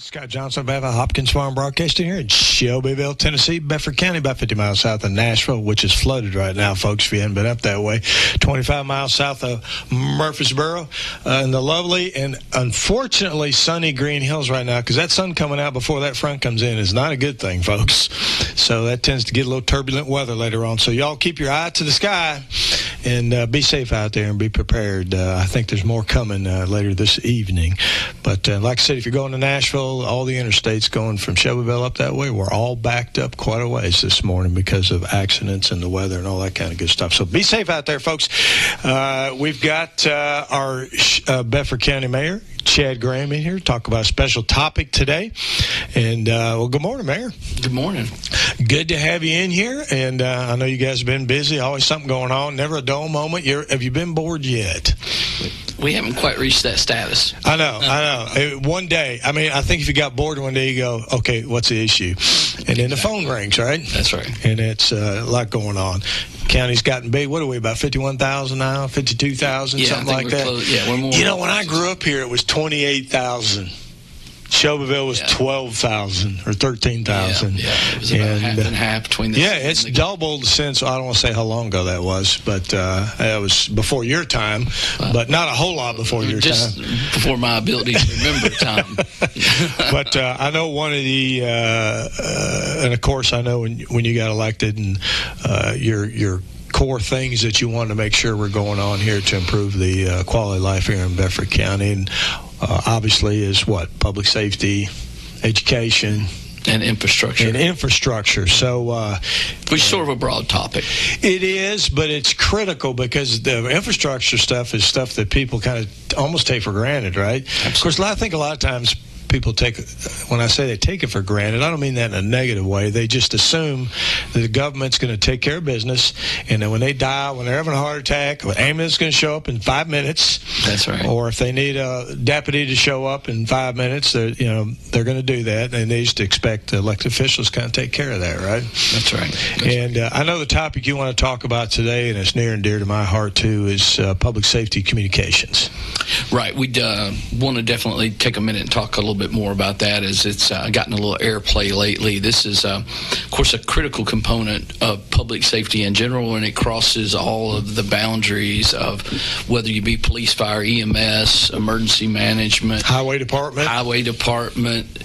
Scott Johnson of Hopkins Farm broadcasting here in Shelbyville, Tennessee, Bedford County, about 50 miles south of Nashville, which is flooded right now, folks, if you haven't been up that way. 25 miles south of Murfreesboro, in the lovely and unfortunately sunny Green Hills right now, because that sun coming out before that front comes in is not a good thing, folks. So that tends to get a little turbulent weather later on. So y'all keep your eye to the sky and be safe out there and be prepared. I think there's more coming later this evening. But like I said, if you're going to Nashville, all the interstates going from Shelbyville up that way, we're all backed up quite a ways this morning because of accidents and the weather and all that kind of good stuff. So be safe out there, folks. We've got our Bedford County Mayor, Chad Graham, in here to talk about a special topic today. And, well, good morning, Mayor. Good morning. Good to have you in here. And I know you guys have been busy, always something going on, never a dull moment. Have you been bored yet? We haven't quite reached that status. I know. One day, I think if you got bored one day, you go, okay, what's the issue? And then the phone rings, right? That's right. And it's a lot going on. County's gotten big. What are we, about 51,000 now? 52,000, something like that? Close. Yeah, we're more. You know, when I grew up here, it was 28,000. Shelbyville was 12,000 or 13,000. Yeah, it was about half and half between the it's doubled since, I don't want to say how long ago that was, but that was before your time, but not a whole lot before your just time. Just before my ability to remember time. But I know one of the, and of course I know when you got elected and your core things that you want to make sure we're going on here to improve the quality of life here in Bedford County, and obviously is what? Public safety, education, and infrastructure. So, which is sort of a broad topic. It is, but it's critical because the infrastructure stuff is stuff that people kind of almost take for granted, right? Absolutely. Of course, I think a lot of times people when I say they take it for granted, I don't mean that in a negative way. They just assume that the government's going to take care of business, and then when they die, when they're having a heart attack, an ambulance is going to show up in 5 minutes. That's right. Or if they need a deputy to show up in 5 minutes, they're going to do that, and they just expect elected officials to kind of take care of that, right? That's right. And I know the topic you want to talk about today, and it's near and dear to my heart too, is public safety communications. Right. We'd want to definitely take a minute and talk a little bit more about that, as it's gotten a little airplay lately. This is, of course, a critical component of public safety in general, and it crosses all of the boundaries of whether you be police, fire, EMS, emergency management, highway department,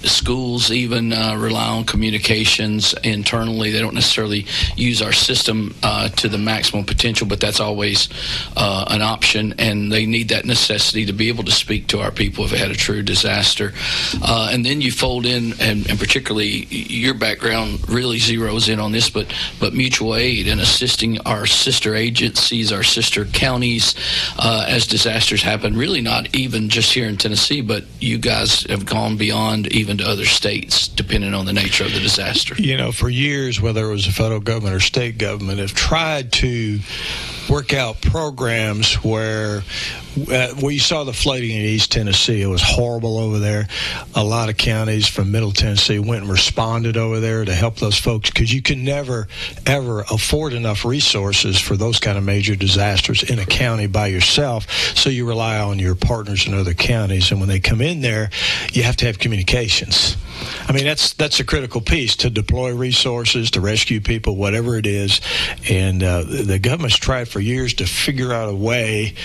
schools even rely on communications internally. They don't necessarily use our system to the maximum potential, but that's always an option, and they need that necessity to be able to speak to our people if it had a true disaster. And then you fold in, and particularly your background really zeroes in on this, but mutual aid and assisting our sister agencies, our sister counties as disasters happen, really not even just here in Tennessee, but you guys have gone beyond even to other states, depending on the nature of the disaster. You know, for years, whether it was the federal government or state government, have tried to work out programs where we saw the flooding in East Tennessee. It was horrible over there. A lot of counties from Middle Tennessee went and responded over there to help those folks, because you can never, ever afford enough resources for those kind of major disasters in a county by yourself, so you rely on your partners in other counties. And when they come in there, you have to have communications. I mean, that's a critical piece, to deploy resources, to rescue people, whatever it is. And the government's tried for years to figure out a way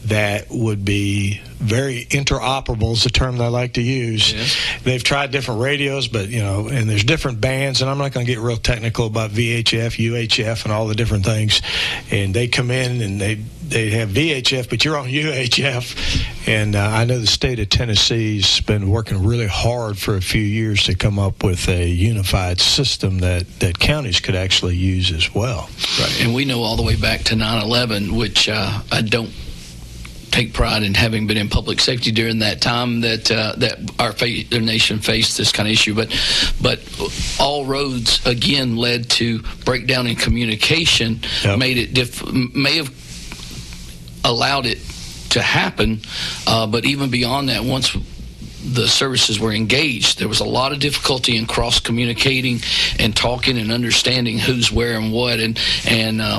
that would be very interoperable, is the term that I like to use. Yes. They've tried different radios, but, and there's different bands, and I'm not going to get real technical about VHF, UHF, and all the different things. And they come in and they have VHF, but you're on UHF. And I know the state of Tennessee's been working really hard for a few years to come up with a unified system that counties could actually use as well. Right, and we know all the way back to 9/11, which I don't take pride in having been in public safety during that time that our nation faced this kind of issue, but all roads again led to breakdown in communication. Yep. May have allowed it to happen, but even beyond that, once the services were engaged. There was a lot of difficulty in cross-communicating and talking and understanding who's where and what. And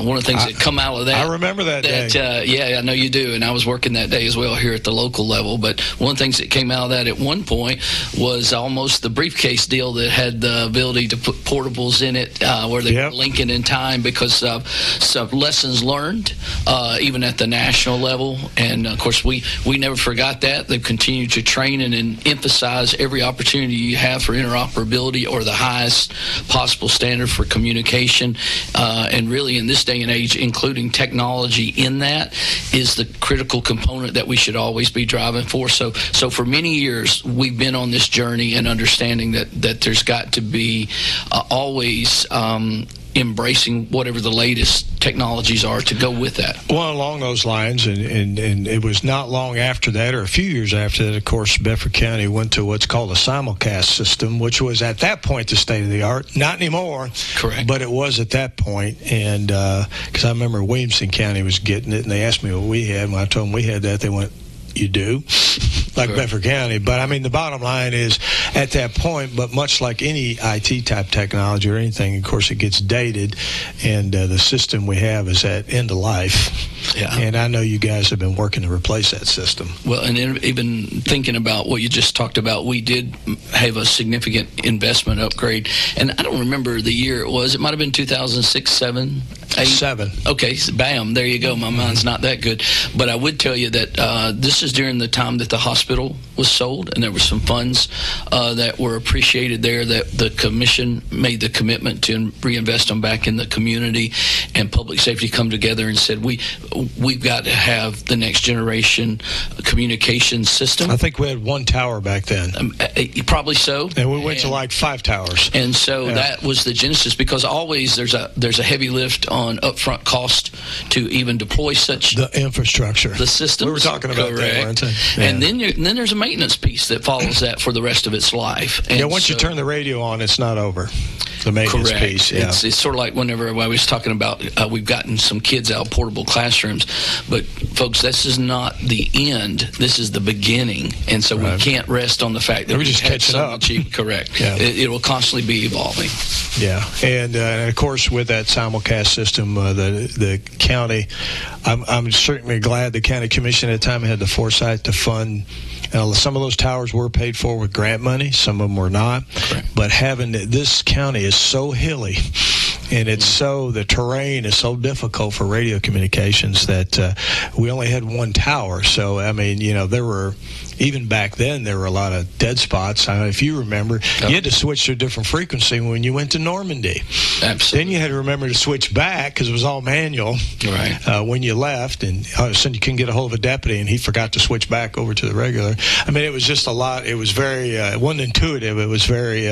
one of the things that come out of that... I remember that day. Yeah, I know you do, and I was working that day as well here at the local level. But one of the things that came out of that at one point was almost the briefcase deal that had the ability to put portables in it where they were linking in time because of some lessons learned, even at the national level. And, of course, we never forgot that. They've continued to train and emphasize every opportunity you have for interoperability or the highest possible standard for communication. And really, in this day and age, including technology in that is the critical component that we should always be driving for. So for many years, we've been on this journey and understanding that there's got to be always embracing whatever the latest technologies are to go with that. Well, along those lines, and it was not long after that, or a few years after that, of course, Bedford County went to what's called a simulcast system, which was at that point the state of the art. Not anymore. Correct. But it was at that point, and because I remember Williamson County was getting it, and they asked me what we had. When I told them we had that, they went, "You do?" Like Bedford County. But, I mean, the bottom line is, at that point, but much like any IT-type technology or anything, of course, it gets dated, and the system we have is at end of life. Yeah. And I know you guys have been working to replace that system. Well, and even thinking about what you just talked about, we did have a significant investment upgrade. And I don't remember the year it was. It might have been 2006, 7, 8? 7. Okay, so bam, there you go. My mind's not that good. But I would tell you that this is during the time that the hospital was sold, and there were some funds that were appreciated there that the commission made the commitment to reinvest them back in the community, and public safety come together and said, we've got to have the next generation communication system. I think we had one tower back then. Probably so. And we went to like 5 towers. And so that was the genesis, because always there's a heavy lift on upfront cost to even deploy such the infrastructure, the systems. We were talking about that, weren't we? Yeah. And then there's a maintenance piece that follows that for the rest of its life. And once you turn the radio on, it's not over. The maintenance correct. Piece. Yeah. It's sort of like whenever I was talking about we've gotten some kids out of portable classrooms, but folks, this is not the end. This is the beginning, and so we can't rest on the fact that we're just catching up. Correct. Yeah. It will constantly be evolving. Yeah, and of course with that simulcast system, the county, I'm certainly glad the county commission at the time had the foresight to fund. Some of those towers were paid for with grant money. Some of them were not. Correct. But this county is so hilly, and the terrain is so difficult for radio communications that we only had one tower. So, I mean, there were, even back then, there were a lot of dead spots. If you remember, you had to switch to a different frequency when you went to Normandy. Absolutely. Then you had to remember to switch back because it was all manual when you left, and all of a sudden you couldn't get a hold of a deputy, and he forgot to switch back over to the regular. I mean, it was just a lot. It was very, it wasn't intuitive. It was very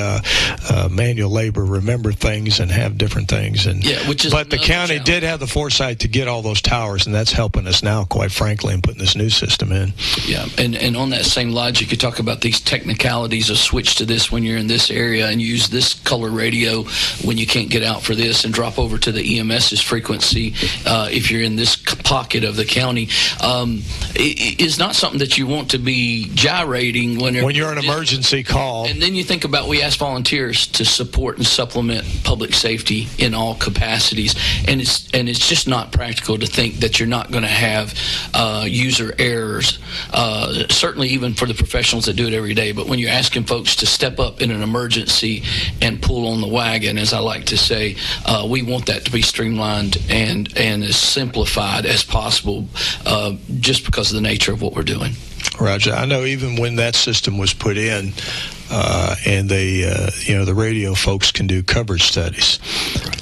manual labor, remember things and have different things. And but the county did have the foresight to get all those towers, and that's helping us now, quite frankly, in putting this new system in. Yeah, and on that same logic, you talk about these technicalities of switch to this when you're in this area and use this color radio when you can't get out for this, and drop over to the EMS's frequency if you're in this pocket of the county. It is not something that you want to be gyrating when you're an emergency call. And then you think about, we ask volunteers to support and supplement public safety in all capacities, and it's just not practical to think that you're not going to have user errors. Certainly, even for the professionals that do it every day. But when you're asking folks to step up in an emergency and pull on the wagon, as I like to say, we want that to be streamlined and as simplified as possible, just because of the nature of what we're doing. Roger. I know even when that system was put in, and the radio folks can do coverage studies,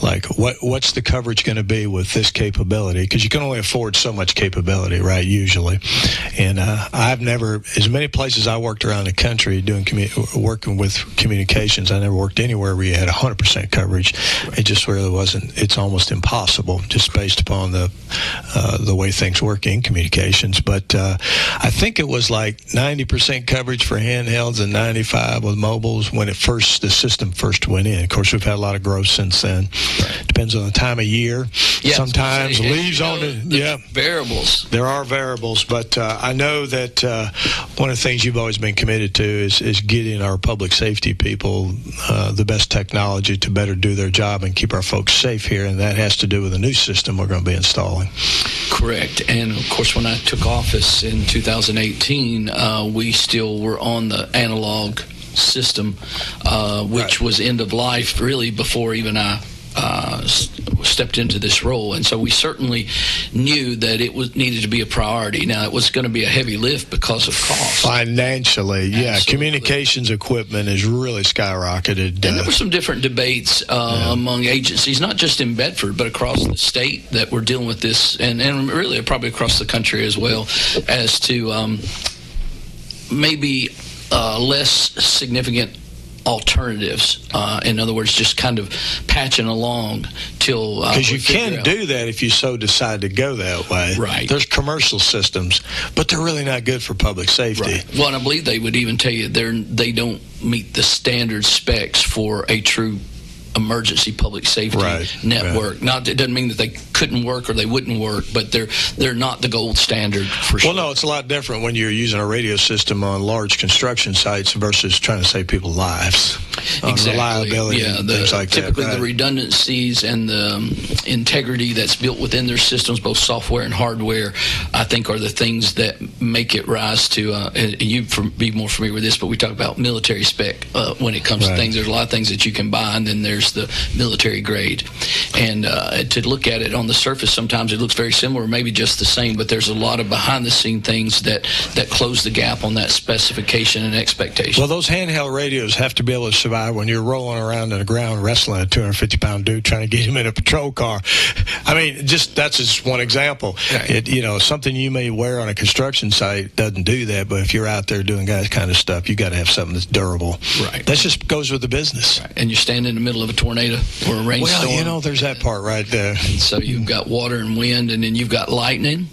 like what's the coverage going to be with this capability? Because you can only afford so much capability, right? Usually, and I've never, as many places I worked around the country doing working with communications, I never worked anywhere where you had 100% coverage. It just really wasn't. It's almost impossible, just based upon the way things work in communications. But I think it was like 90% coverage for handhelds and 95% with mobiles when the system first went in. Of course, we've had a lot of growth since then. Depends on the time of year. Yeah, sometimes leaves on the variables. There are variables, but I know that one of the things you've always been committed to is getting our public safety people the best technology to better do their job and keep our folks safe here, and that has to do with a new system we're going to be installing. Correct. And of course, when I took office in 2018, we still were on the analog system, which was end of life really before even I stepped into this role, and so we certainly knew that it needed to be a priority. Now, it was going to be a heavy lift because of cost. Financially, yeah. Absolutely. Communications equipment has really skyrocketed. And there were some different debates among agencies, not just in Bedford, but across the state that were dealing with this, and really probably across the country as well, as to maybe less significant alternatives. In other words, just kind of patching along till because you can do that if you so decide to go that way. Right. There's commercial systems, but they're really not good for public safety. Right. Well, and I believe they would even tell you they don't meet the standard specs for a true emergency public safety network. Right. Not, it doesn't mean that they couldn't work or they wouldn't work, but they're not the gold standard for sure. Well, no, it's a lot different when you're using a radio system on large construction sites versus trying to save people's lives. Exactly. Reliability and things like typically that. The redundancies and the integrity that's built within their systems, both software and hardware, I think are the things that make it rise to, and you be more familiar with this, but we talk about military spec when it comes to things. There's a lot of things that you can buy, and then there's the military grade. And to look at it on the surface, sometimes it looks very similar, maybe just the same, but there's a lot of behind-the-scene things that close the gap on that specification and expectation. Well, those handheld radios have to be able to survive when you're rolling around on the ground wrestling a 250-pound dude trying to get him in a patrol car. I mean, that's just one example. Right. Something you may wear on a construction site doesn't do that, but if you're out there doing that kind of stuff, you got to have something that's durable. Right. That just goes with the business. Right. And you stand in the middle of a tornado or a rainstorm. Well, there's that part right there. And so you've got water and wind, and then you've got lightning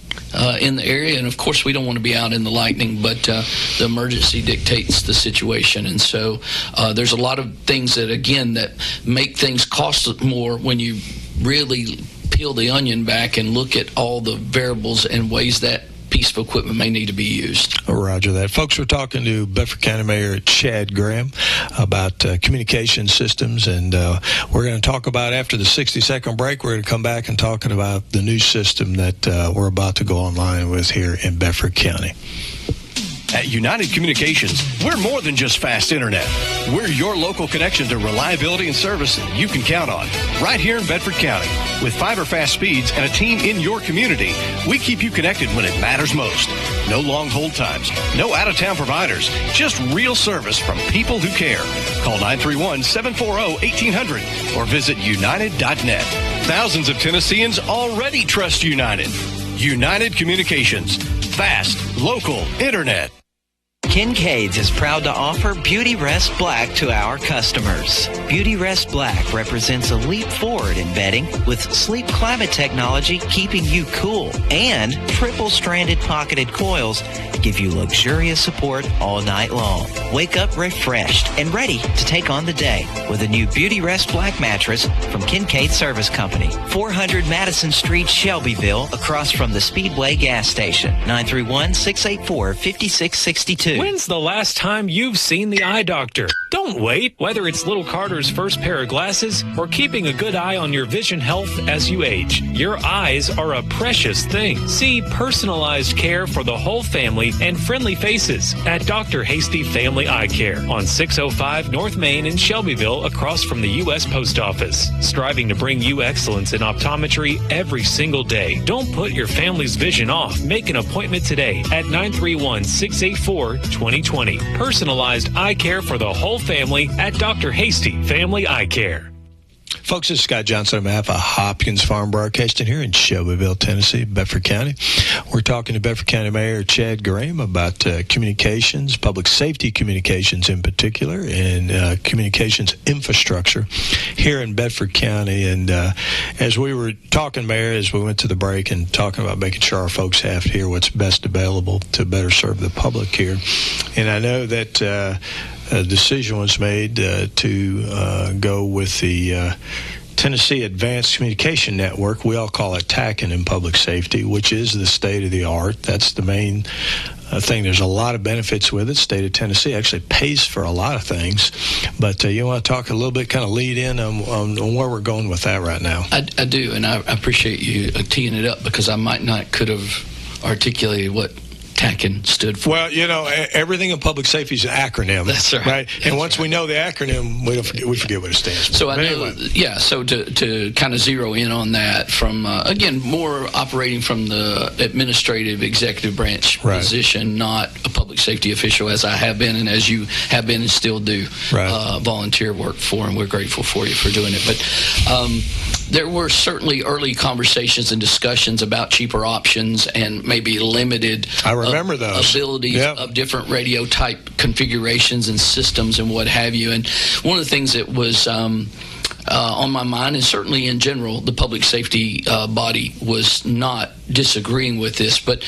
in the area. And, of course, we don't want to be out in the lightning, but the emergency dictates the situation. And so there's a lot of things that make things cost more when you really peel the onion back and look at all the variables and ways that piece of equipment may need to be used. Roger that. Folks, we're talking to Bedford County Mayor Chad Graham about communication systems, and we're going to talk about, after the 60-second break, we're going to come back and talking about the new system that we're about to go online with here in Bedford County. At United Communications, we're more than just fast internet. We're your local connection to reliability and service that you can count on. Right here in Bedford County. With fiber fast speeds and a team in your community, we keep you connected when it matters most. No long hold times, no out-of-town providers, just real service from people who care. Call 931-740-1800 or visit united.net. Thousands of Tennesseans already trust United. United Communications. Fast, local internet. Kincaid's is proud to offer Beauty Rest Black to our customers. Beauty Rest Black represents a leap forward in bedding with sleep climate technology keeping you cool, and triple-stranded pocketed coils to give you luxurious support all night long. Wake up refreshed and ready to take on the day with a new Beauty Rest Black mattress from Kincaid Service Company. 400 Madison Street, Shelbyville, across from the Speedway gas station. 931-684-5662. When's the last time you've seen the eye doctor? Don't wait. Whether it's little Carter's first pair of glasses or keeping a good eye on your vision health as you age, your eyes are a precious thing. See personalized care for the whole family and friendly faces at Dr. Hasty Family Eye Care on 605 North Main in Shelbyville, across from the U.S. Post Office. Striving to bring you excellence in optometry every single day. Don't put your family's vision off. Make an appointment today at 931-684-2020. Personalized eye care for the whole family at Dr. Hasty Family Eye Care. Folks, this is Scott Johnson on behalf of Hopkins Farm Broadcasting here in Shelbyville, Tennessee, Bedford County. We're talking to Bedford County Mayor Chad Graham about communications, public safety communications in particular, and communications infrastructure here in Bedford County. And as we were talking, Mayor, as we went to the break and talking about making sure our folks have to hear what's best available to better serve the public here. And I know that a decision was made to go with the Tennessee Advanced Communication Network. We all call it TACN in public safety, which is the state of the art. That's the main thing. There's a lot of benefits with it. State of Tennessee actually pays for a lot of things. But you want to talk a little bit, kind of lead in on where we're going with that right now? I do, and I appreciate you teeing it up, because I might not could have articulated what TACN stood for. Well, everything in public safety is an acronym. That's right. And once we know the acronym, we forget what it stands for. So I know, so to kind of zero in on that from, again, more operating from the administrative executive branch position, not a public safety official, as I have been and as you have been and still do volunteer work for, and we're grateful for you for doing it. But there were certainly early conversations and discussions about cheaper options and maybe limited abilities of different radio type configurations and systems and what have you. And one of the things that was on my mind, and certainly in general, the public safety body was not disagreeing with this, but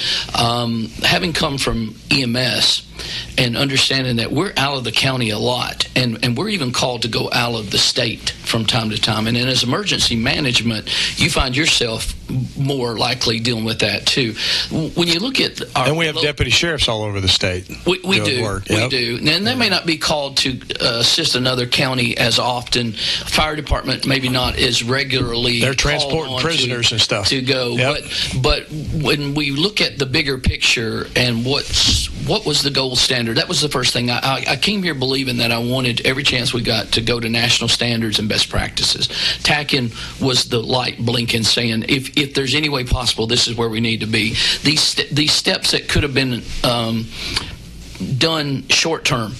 having come from EMS and understanding that we're out of the county a lot, and we're even called to go out of the state from time to time. And then as emergency management, you find yourself more likely dealing with that too. When you look at our... And we have deputy sheriffs all over the state. We do. And they may not be called to assist another county as often. Fire department maybe not as regularly. They're transporting prisoners and stuff to go. But when we look at the bigger picture and what was the gold standard, that was the first thing. I came here believing that I wanted every chance we got to go to national standards and best practices. TACN was the light blinking, saying if there's any way possible, this is where we need to be. These steps that could have been done short term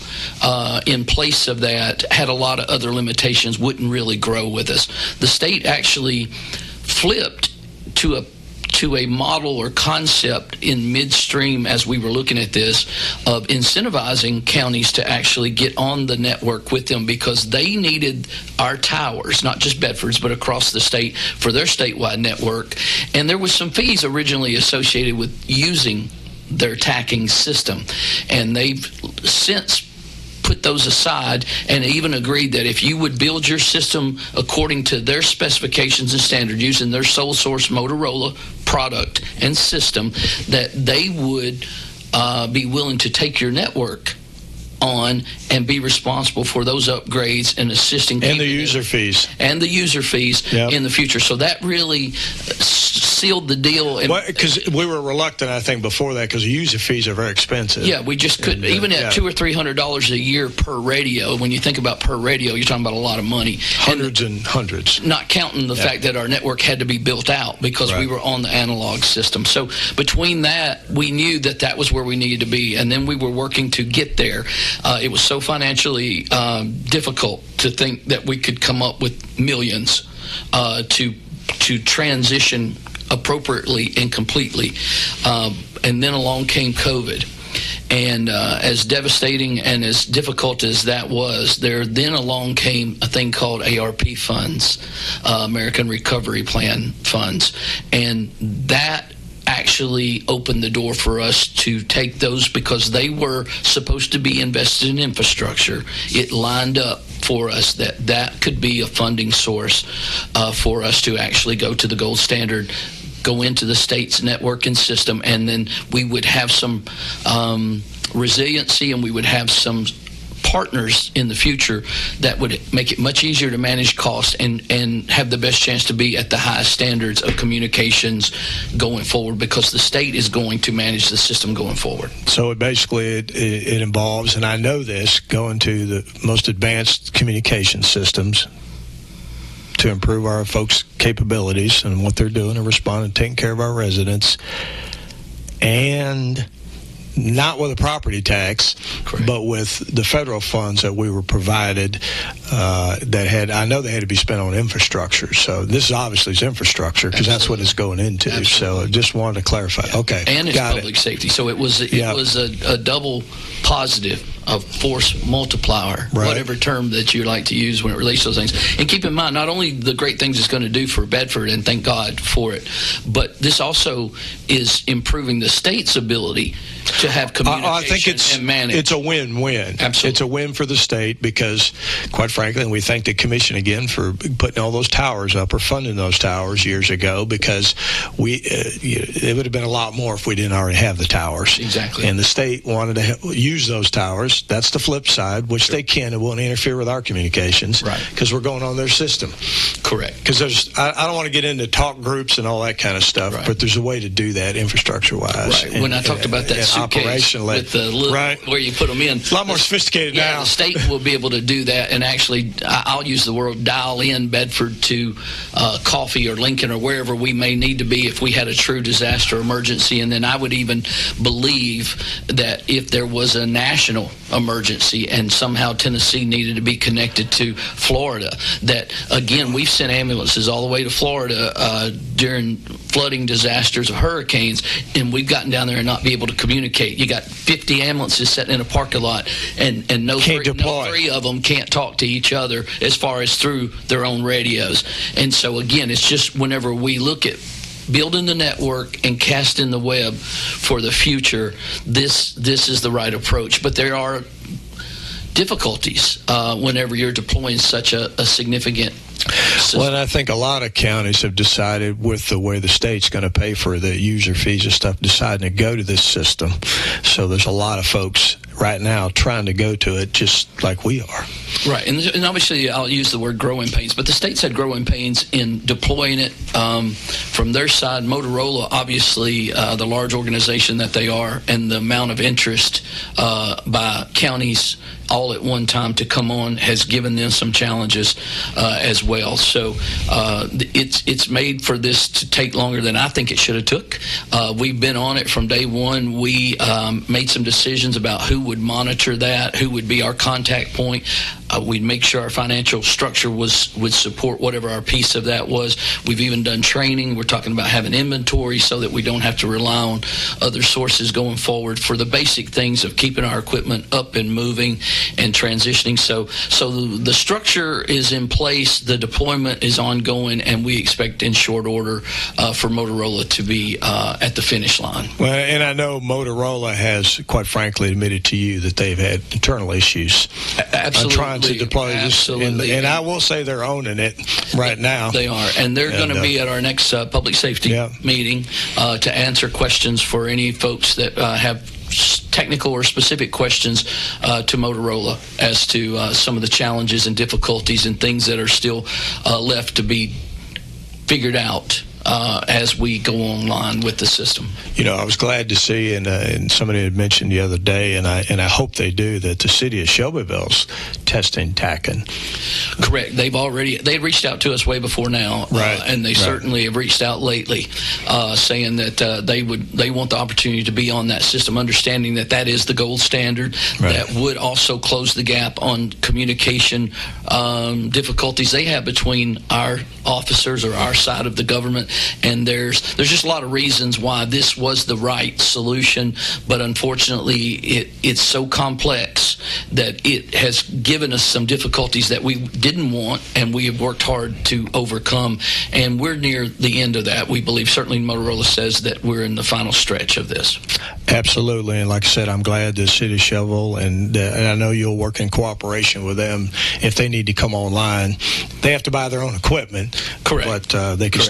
in place of that had a lot of other limitations, wouldn't really grow with us. The state actually flipped to a model or concept in midstream as we were looking at this of incentivizing counties to actually get on the network with them, because they needed our towers, not just Bedford's, but across the state for their statewide network. And there was some fees originally associated with using their TACN system, and they've since put those aside and even agreed that if you would build your system according to their specifications and standard using their sole source Motorola product and system, that they would be willing to take your network on and be responsible for those upgrades and assisting and the user fees in the future. So that really sealed the deal. Because we were reluctant, I think, before that, because the user fees are very expensive. Yeah, we just couldn't. Even at $200 or $300 a year per radio, when you think about per radio, you're talking about a lot of money. Hundreds and hundreds. Not counting the fact that our network had to be built out because we were on the analog system. So between that, we knew that was where we needed to be, and then we were working to get there. It was so financially difficult to think that we could come up with millions to transition appropriately and completely. And then along came COVID. And as devastating and as difficult as that was, then along came a thing called ARP funds, American Recovery Plan funds. And that actually opened the door for us to take those, because they were supposed to be invested in infrastructure. It lined up for us that could be a funding source for us to actually go to the gold standard, go into the state's network and system, and then we would have some resiliency, and we would have some partners in the future that would make it much easier to manage costs and have the best chance to be at the highest standards of communications going forward, because the state is going to manage the system going forward. So it involves, and I know this, going to the most advanced communication systems to improve our folks' capabilities and what they're doing and responding, taking care of our residents, and not with a property tax, correct, but with the federal funds that we were provided I know they had to be spent on infrastructure. So this is obviously infrastructure, because that's what it's going into. Absolutely. So I just wanted to clarify. Yeah. Okay. And it's public safety. So it was a double positive, a force multiplier, whatever term that you like to use when it relates to those things. And keep in mind, not only the great things it's going to do for Bedford, and thank God for it, but this also is improving the state's ability to have communication I think and manage. It's a win-win. Absolutely. It's a win for the state because, quite frankly, and we thank the commission again for putting all those towers up or funding those towers years ago, because it would have been a lot more if we didn't already have the towers. Exactly. And the state wanted to use those towers. That's the flip side, which they can. It won't interfere with our communications, right? Because we're going on their system. Correct. Because I don't want to get into talk groups and all that kind of stuff, right. But there's a way to do that infrastructure-wise. Right. When I talked about that suitcase with the little, where you put them in, a lot more sophisticated now. The state will be able to do that, and actually, I'll use the word dial in Bedford to Coffee or Lincoln or wherever we may need to be if we had a true disaster emergency. And then I would even believe that if there was a national emergency and somehow Tennessee needed to be connected to Florida, that again, we've sent ambulances all the way to Florida during flooding disasters of hurricanes, and we've gotten down there and not be able to communicate. You got 50 ambulances sitting in a parking lot, and no three of them can't talk to each other as far as through their own radios. And so again, it's just whenever we look at building the network and casting the web for the future, this is the right approach. But there are difficulties whenever you're deploying such a significant system. Well, and I think a lot of counties have decided, with the way the state's going to pay for the user fees and stuff, deciding to go to this system. So there's a lot of folks right now trying to go to it, just like we are. Right, and obviously I'll use the word growing pains, but the state's had growing pains in deploying it from their side. Motorola, obviously, the large organization that they are, and the amount of interest by counties all at one time to come on has given them some challenges as well. So it's made for this to take longer than I think it should have took. We've been on it from day one. We made some decisions about who would monitor that, who would be our contact point. We'd make sure our financial structure would support whatever our piece of that was. We've even done training. We're talking about having inventory so that we don't have to rely on other sources going forward for the basic things of keeping our equipment up and moving and transitioning. So the structure is in place, the deployment is ongoing, and we expect in short order for Motorola to be at the finish line. Well, and I know Motorola has, quite frankly, admitted to you that they've had internal issues. Absolutely. Trying to deploy this, and I will say they're owning it right now. They are, and they're going to be at our next public safety meeting to answer questions for any folks that have technical or specific questions to Motorola as to some of the challenges and difficulties and things that are still left to be figured out as we go online with the system. You know, I was glad to see, and somebody had mentioned the other day, and I hope they do, that the city of Shelbyville's testing TACN. Correct. They reached out to us way before now, and they certainly have reached out lately, saying that they want the opportunity to be on that system, understanding that is the gold standard. That would also close the gap on communication difficulties they have between our officers or our side of the government. And there's just a lot of reasons why this was the right solution, but unfortunately it's so complex that it has given us some difficulties that we didn't want, and we have worked hard to overcome, and we're near the end of that. We believe, certainly Motorola says, that we're in the final stretch of this. Absolutely, and like I said, I'm glad the city of Shelbyville, and I know you'll work in cooperation with them. If they need to come online, they have to buy their own equipment. Correct. But they can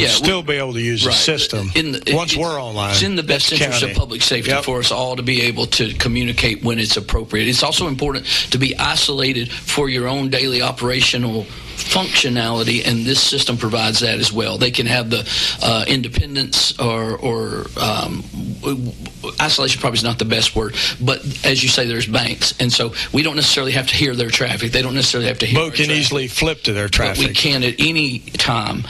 still be able to use the system once we're online. It's in the best interest of public safety for us all to be able to communicate when it's appropriate. It's also important to be isolated for your own daily operational functionality, and this system provides that as well. They can have the independence or isolation probably is not the best word, but as you say, there's banks, and so we don't necessarily have to hear their traffic. They don't necessarily have to hear. Both can easily flip to their traffic. But we can at any time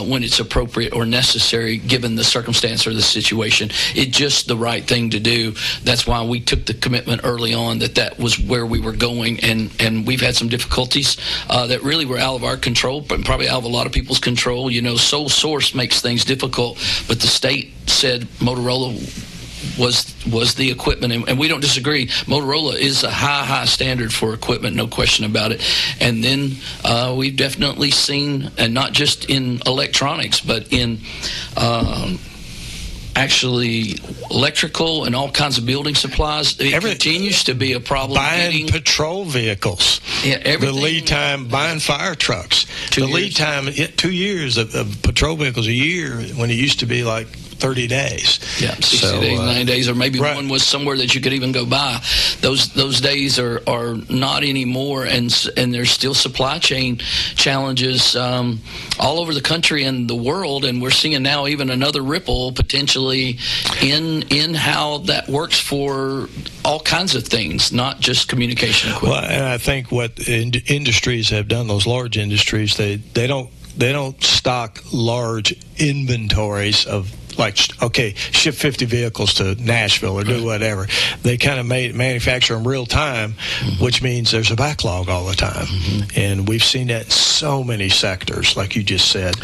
when it's appropriate or necessary, given the circumstance or the situation. It's just the right thing to do. That's why we took the commitment early on that was where we were going, and we've had some difficulties that really were out of our control, but probably out of a lot of people's control. You know, sole source makes things difficult, but the state said Motorola was the equipment, and we don't disagree. Motorola is a high standard for equipment, no question about it. And then we've definitely seen, and not just in electronics, but in actually electrical and all kinds of building supplies. It continues to be a problem. Buying patrol vehicles. Yeah, the lead time, buying fire trucks. Lead time, 2 years of patrol vehicles a year when it used to be like 30 days. Yeah, 60 days, 90 days, or maybe one was somewhere that you could even go by. Those days are not anymore, and there's still supply chain challenges all over the country and the world, and we're seeing now even another ripple potentially in how that works for all kinds of things, not just communication equipment. Well, and I think what industries have done, those large industries, they don't stock large inventories of, like, okay, ship 50 vehicles to Nashville or do whatever. They kind of manufacture in real time, which means there's a backlog all the time. And we've seen that in so many sectors, like you just said,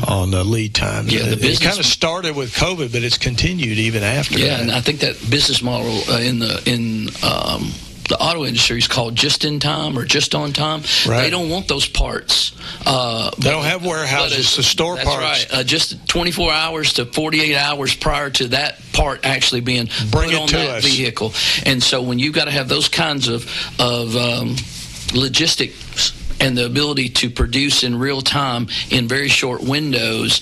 on the lead times. Yeah, it kind of started with COVID, but it's continued even after that. Yeah, and I think that business model in the auto industry is called just in time or just on time. Right. They don't want those parts. They don't have warehouses to store parts. That's right. Just 24 hours to 48 hours prior to that part actually being put on that vehicle. And so when you've got to have those kinds of logistics and the ability to produce in real time in very short windows,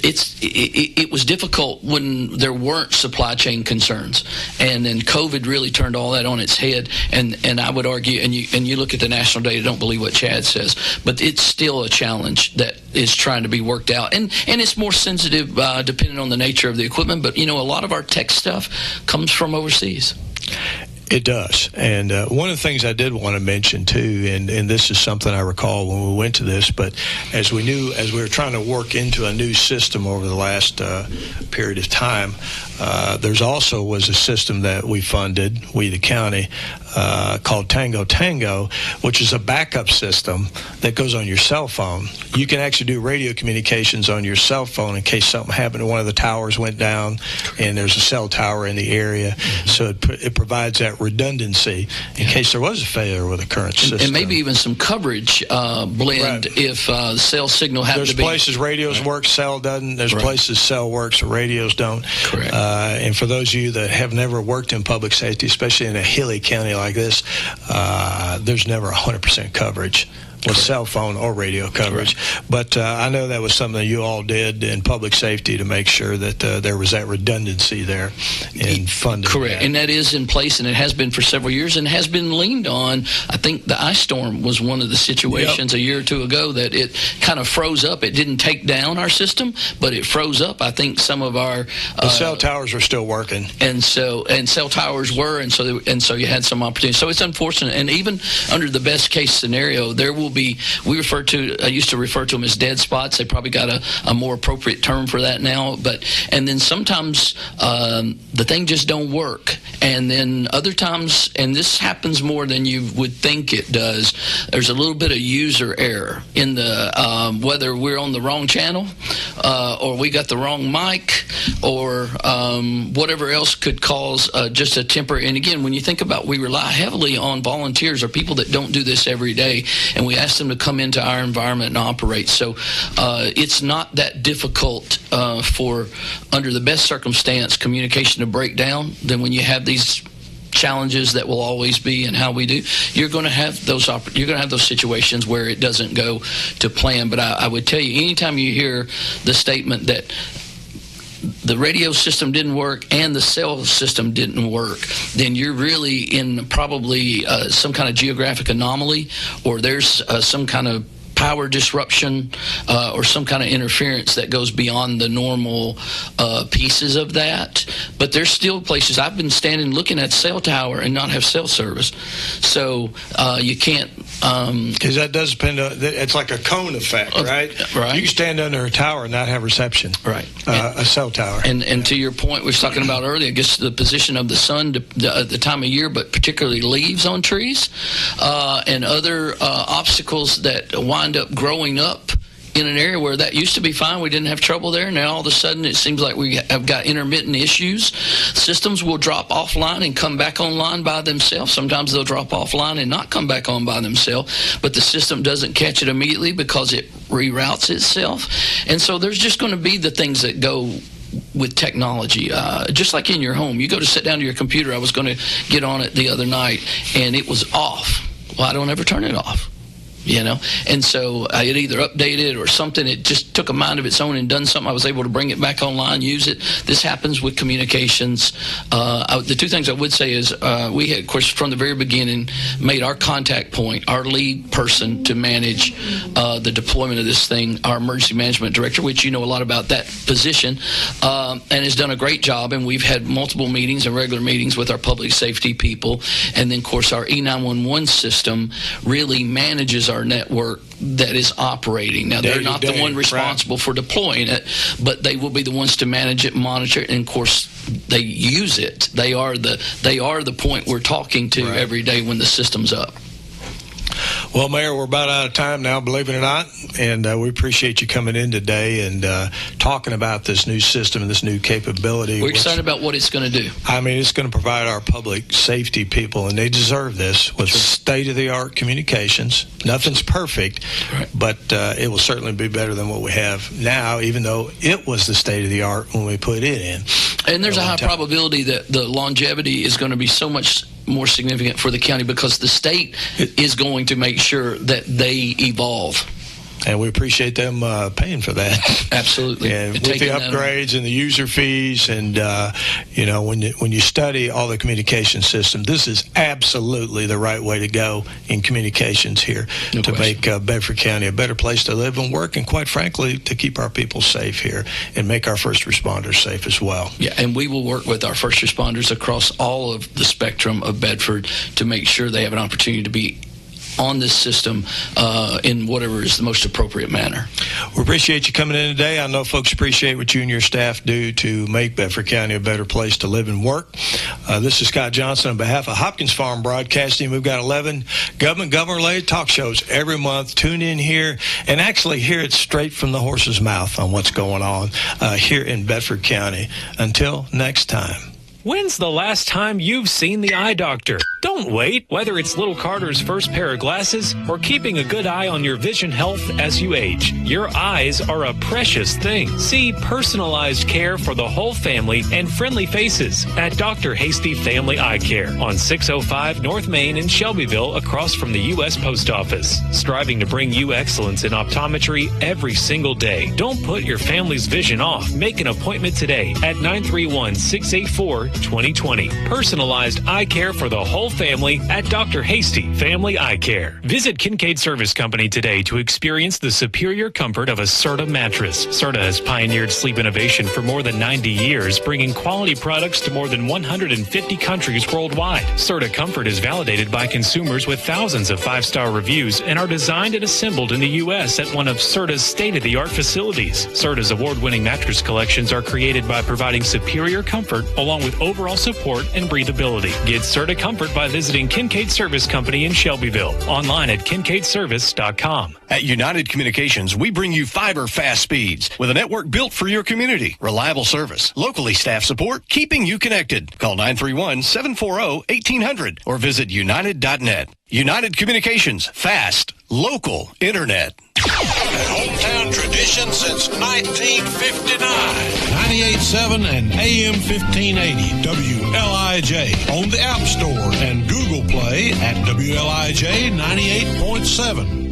it was difficult when there weren't supply chain concerns, and then COVID really turned all that on its head. And I would argue, and you look at the national data, don't believe what Chad says, but it's still a challenge that is trying to be worked out, and it's more sensitive depending on the nature of the equipment. But a lot of our tech stuff comes from overseas. It does. And one of the things I did want to mention, too, and this is something I recall when we went to this, but as we were trying to work into a new system over the last period of time, there's also was a system that we funded, we the county, called Tango, which is a backup system that goes on your cell phone. You can actually do radio communications on your cell phone in case something happened, one of the towers went down and there's a cell tower in the area. So it provides that redundancy in case there was a failure with the current system. And maybe even some coverage blend if the cell signal happened to be... There's places radios work, cell doesn't. There's places cell works, radios don't. Correct. And for those of you that have never worked in public safety, especially in a hilly county like this, there's never 100% coverage with cell phone or radio coverage. But I know that was something that you all did in public safety to make sure that there was that redundancy there in funding. Correct. And that is in place, and it has been for several years, and has been leaned on. I think the ice storm was one of the situations a year or two ago that it kind of froze up. It didn't take down our system, but it froze up. I think some of our... the cell towers were still working. And cell towers were, and so you had some opportunity. So it's unfortunate. And even under the best case scenario, there will be, I used to refer to them as dead spots. They probably got a more appropriate term for that now. And then sometimes the thing just don't work. And then other times, and this happens more than you would think it does, there's a little bit of user error in the whether we're on the wrong channel or we got the wrong mic or whatever else could cause just a temporary. And again, when you think about, we rely heavily on volunteers or people that don't do this every day, and we ask them to come into our environment and operate. So it's not that difficult for, under the best circumstance, communication to break down. Then when you have these challenges that will always be in how we do, you're going to have those situations where it doesn't go to plan. But I would tell you, anytime you hear the statement that the radio system didn't work and the cell system didn't work, then you're really in probably some kind of geographic anomaly, or there's some kind of power disruption or some kind of interference that goes beyond the normal pieces of that. But there's still places. I've been standing looking at cell tower and not have cell service. So you can't... Because that does depend on... It's like a cone effect, right? Right. You can stand under a tower and not have reception. Right. A cell tower. And to your point we were talking about earlier, I guess the position of the sun, the time of year, but particularly leaves on trees and other obstacles that wind up growing up in an area where that used to be fine. We didn't have trouble there. Now all of a sudden it seems like we have got intermittent issues. Systems will drop offline and come back online by themselves. Sometimes they'll drop offline and not come back on by themselves, but the system doesn't catch it immediately because it reroutes itself. And so there's just going to be the things that go with technology. Just like in your home, you go to sit down to your computer. I was going to get on it the other night, and it was off. Well, I don't ever turn it off. And so I had either updated or something. It just took a mind of its own and done something. I was able to bring it back online, use it. This happens with communications. The two things I would say is we had, of course, from the very beginning, made our contact point, our lead person to manage the deployment of this thing, our emergency management director, which you know a lot about that position, and has done a great job. And we've had multiple meetings and regular meetings with our public safety people. And then, of course, our E911 system really manages our network that is operating. Now, they're not the one responsible for deploying it, but they will be the ones to manage it, monitor it, and of course, they use it. They are the point we're talking to every day when the system's up. Well, Mayor, we're about out of time now, believe it or not, and we appreciate you coming in today and talking about this new system and this new capability. We're excited about what it's going to do. I mean, it's going to provide our public safety people, and they deserve this, with state-of-the-art communications. Nothing's perfect, but it will certainly be better than what we have now, even though it was the state-of-the-art when we put it in. And there's a high probability that the longevity is going to be so much more significant for the county because the state is going to make sure that they evolve. And we appreciate them paying for that. Absolutely. And with the upgrades and the user fees, and when you study all the communication system, this is absolutely the right way to go in communications here to make Bedford County a better place to live and work, and quite frankly, to keep our people safe here and make our first responders safe as well. Yeah, and we will work with our first responders across all of the spectrum of Bedford to make sure they have an opportunity to be on this system in whatever is the most appropriate manner. We appreciate you coming in today. I know folks appreciate what you and your staff do to make Bedford County a better place to live and work. This is Scott Johnson on behalf of Hopkins Farm Broadcasting. We've got 11 government-related talk shows every month. Tune in here and actually hear it straight from the horse's mouth on what's going on here in Bedford County. Until next time. When's the last time you've seen the eye doctor? Don't wait. Whether it's little Carter's first pair of glasses or keeping a good eye on your vision health as you age, your eyes are a precious thing. See personalized care for the whole family and friendly faces at Dr. Hasty Family Eye Care on 605 North Main in Shelbyville, across from the U.S. Post Office. Striving to bring you excellence in optometry every single day. Don't put your family's vision off. Make an appointment today at 931-684-2020. Personalized eye care for the whole family at Dr. Hasty Family Eye Care. Visit Kincaid Service Company today to experience the superior comfort of a Serta mattress. Serta has pioneered sleep innovation for more than 90 years, bringing quality products to more than 150 countries worldwide. Serta Comfort is validated by consumers with thousands of 5-star reviews and are designed and assembled in the U.S. at one of Serta's state-of-the-art facilities. Serta's award-winning mattress collections are created by providing superior comfort along with overall support and breathability. Get Serta Comfort by visiting Kincaid Service Company in Shelbyville. Online at kincaidservice.com. At United Communications, we bring you fiber fast speeds with a network built for your community. Reliable service, locally staffed support, keeping you connected. Call 931-740-1800 or visit united.net. United Communications, fast, local internet. Hometown tradition since 1959. 98.7 and AM 1580 WLIJ. On the App Store and Google Play at WLIJ 98.7.